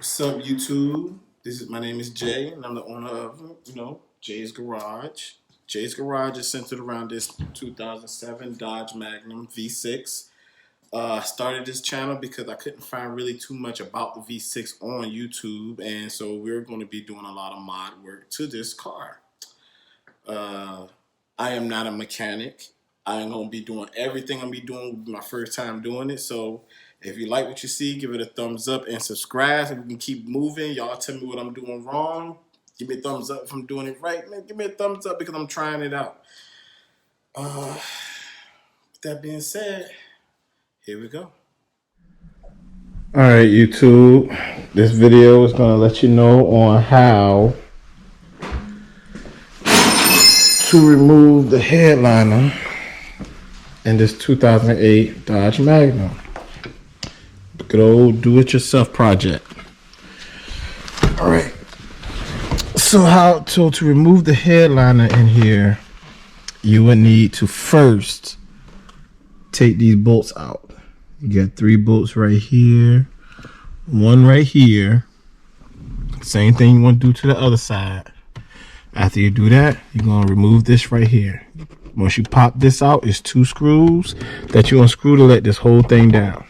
What's up, YouTube? My name is Jay, and I'm the owner of Jay's Garage. Jay's Garage is centered around this 2007 Dodge Magnum V6. I started this channel because I couldn't find really too much about the V6 on YouTube, and so we're going to be doing a lot of mod work to this car. Uh, I am not a mechanic. I am gonna be doing everything I'm be doing my first time doing it. So if you like what you see, give it a thumbs up and subscribe so we can keep moving. Y'all tell me what I'm doing wrong. Give me a thumbs up if I'm doing it right, man. Give me a thumbs up because I'm trying it out. With that being said, here we go. All right, YouTube. This video is gonna let you know on how to remove the headliner in this 2008 Dodge Magnum. Good old do-it-yourself project. All right. So to remove the headliner in here, you would need to first take these bolts out. You got 3 bolts right here, 1 right here. Same thing you want to do to the other side. After you do that, you're gonna remove this right here. Once you pop this out, it's 2 screws that you unscrew to let this whole thing down.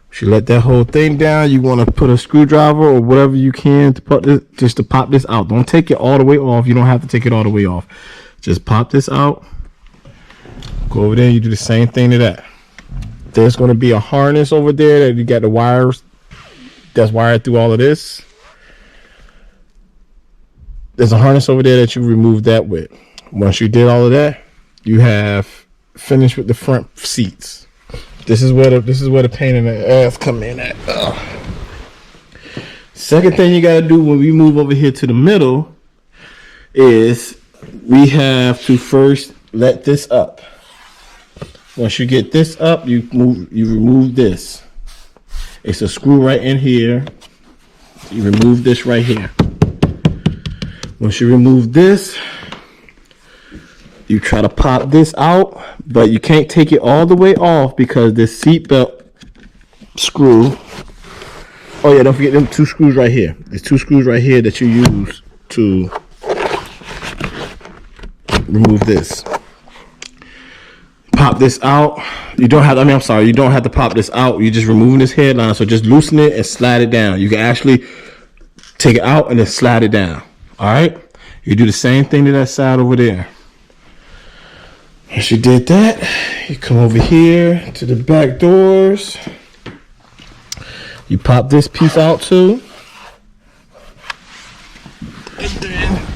Once you let that whole thing down, you want to put a screwdriver or whatever you can to put this, just to pop this out. Don't take it all the way off. You don't have to take it all the way off. Just pop this out. Go over there and you do the same thing to that. There's going to be a harness over there that you got the wires that's wired through all of this. There's a harness over there that you remove that with. Once you did all of that, you have finished with the front seats. This is where the pain in the ass come in at. Second thing you gotta do when we move over here to the middle is we have to first let this up. Once you get this up, you remove this. It's a screw right in here. You remove this right here. Once you remove this, you try to pop this out, but you can't take it all the way off because this seatbelt screw. Oh yeah, don't forget them 2 screws right here. There's 2 screws right here that you use to remove this. Pop this out. You don't have. You don't have to pop this out. You're just removing this headline. So just loosen it and slide it down. You can actually take it out and then slide it down. All right. You do the same thing to that side over there. Once you did that, you come over here to the back doors. You pop this piece out too. And then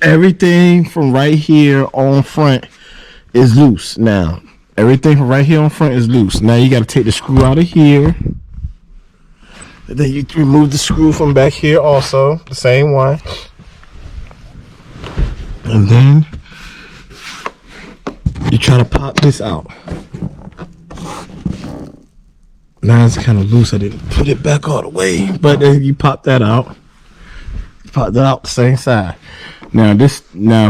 everything from right here on front is loose now. Everything from right here on front is loose. Now you got to take the screw out of here. And then you remove the screw from back here also, the same one. And then you try to pop this out. Now it's kind of loose. I didn't put it back all the way, but then you pop that out. Pop that out the same side. Now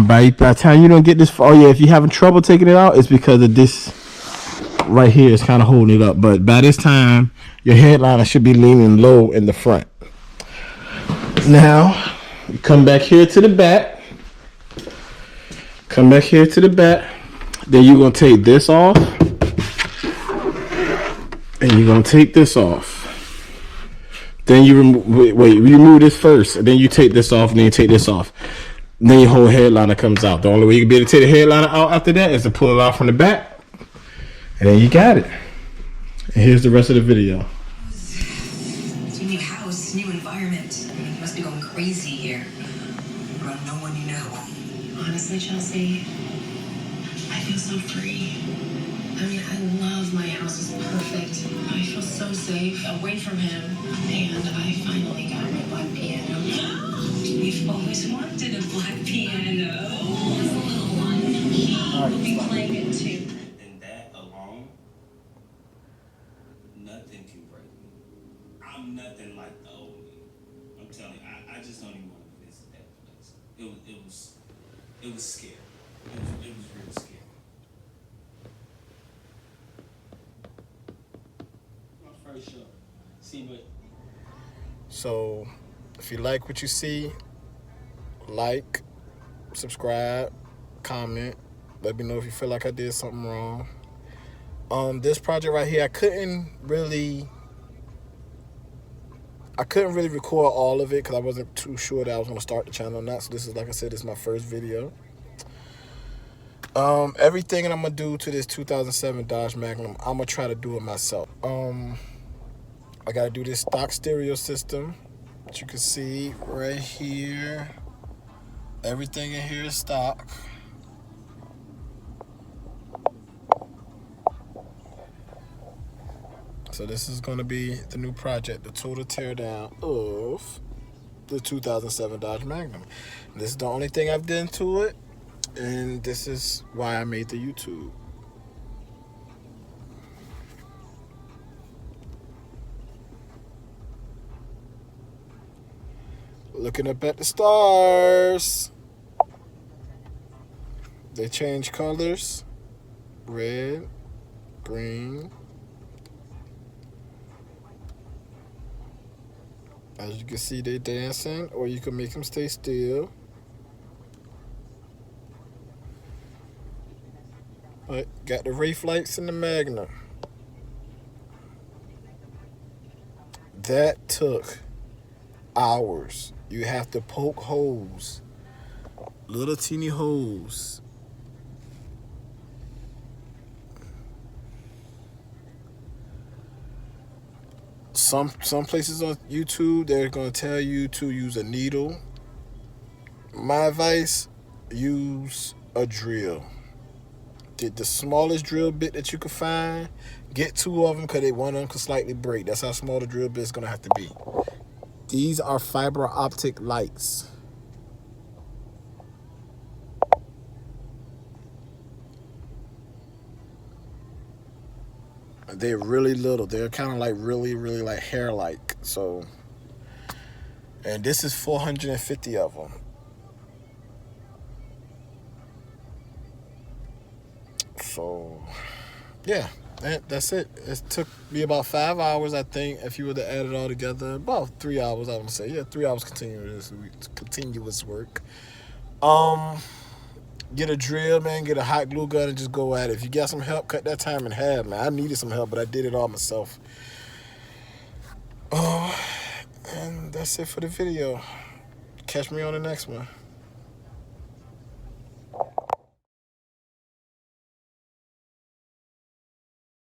by the time you don't get this far, if you're having trouble taking it out, it's because of this right here is kind of holding it up. But by this time, your headliner should be leaning low in the front. Now you come back here to the back. Come back here to the back. Then you're gonna take this off, and you're gonna take this off. Then you remove this first, and then you take this off, and then you take this off. And then your whole headliner comes out. The only way you can be able to take the headliner out after that is to pull it out from the back, and then you got it. And here's the rest of the video. It's a new house, new environment. You must be going crazy here. Around no one you know. Honestly, Chelsea, I feel so free. I mean, I love my house. It's perfect. I feel so safe away from him. And I finally got my black piano. We've always wanted a black piano. It's a little one. He will be playing it too. And that alone, nothing can break me. I'm nothing like the old me. I'm telling you, I just don't even want to visit that place. It was scary. It was real scary. My first show. See, but So if you like what you see, like, subscribe, comment. Let me know if you feel like I did something wrong. This project right here, I couldn't really record all of it because I wasn't too sure that I was going to start the channel or not. So this is, like I said, this is my first video. Everything that I'm gonna do to this 2007 Dodge Magnum, I'm gonna try to do it myself. I gotta do this stock stereo system, that you can see right here. Everything in here is stock. So this is gonna be the new project, the total teardown of the 2007 Dodge Magnum. This is the only thing I've done to it, and this is why I made the YouTube. Looking up at the stars. They change colors. Red, green. As you can see, they dancing, or you can make them stay still. But got the Wraith lights in the Magnum. That took hours. You have to poke holes, little teeny holes. Some places on YouTube, they're gonna tell you to use a needle. My advice, use a drill. Get the smallest drill bit that you can find. Get 2 of them because one of them could slightly break. That's how small the drill bit is gonna have to be. These are fiber optic lights. They're really little. They're kind of like really like hair-like. So, and this is 450 of them. So, yeah, that's it. It took me about 5 hours, I think, if you were to add it all together. About 3 hours, I would say. Yeah, 3 hours continuous work. Get a drill, man. Get a hot glue gun and just go at it. If you got some help, cut that time in half, man. I needed some help, but I did it all myself. And that's it for the video. Catch me on the next one.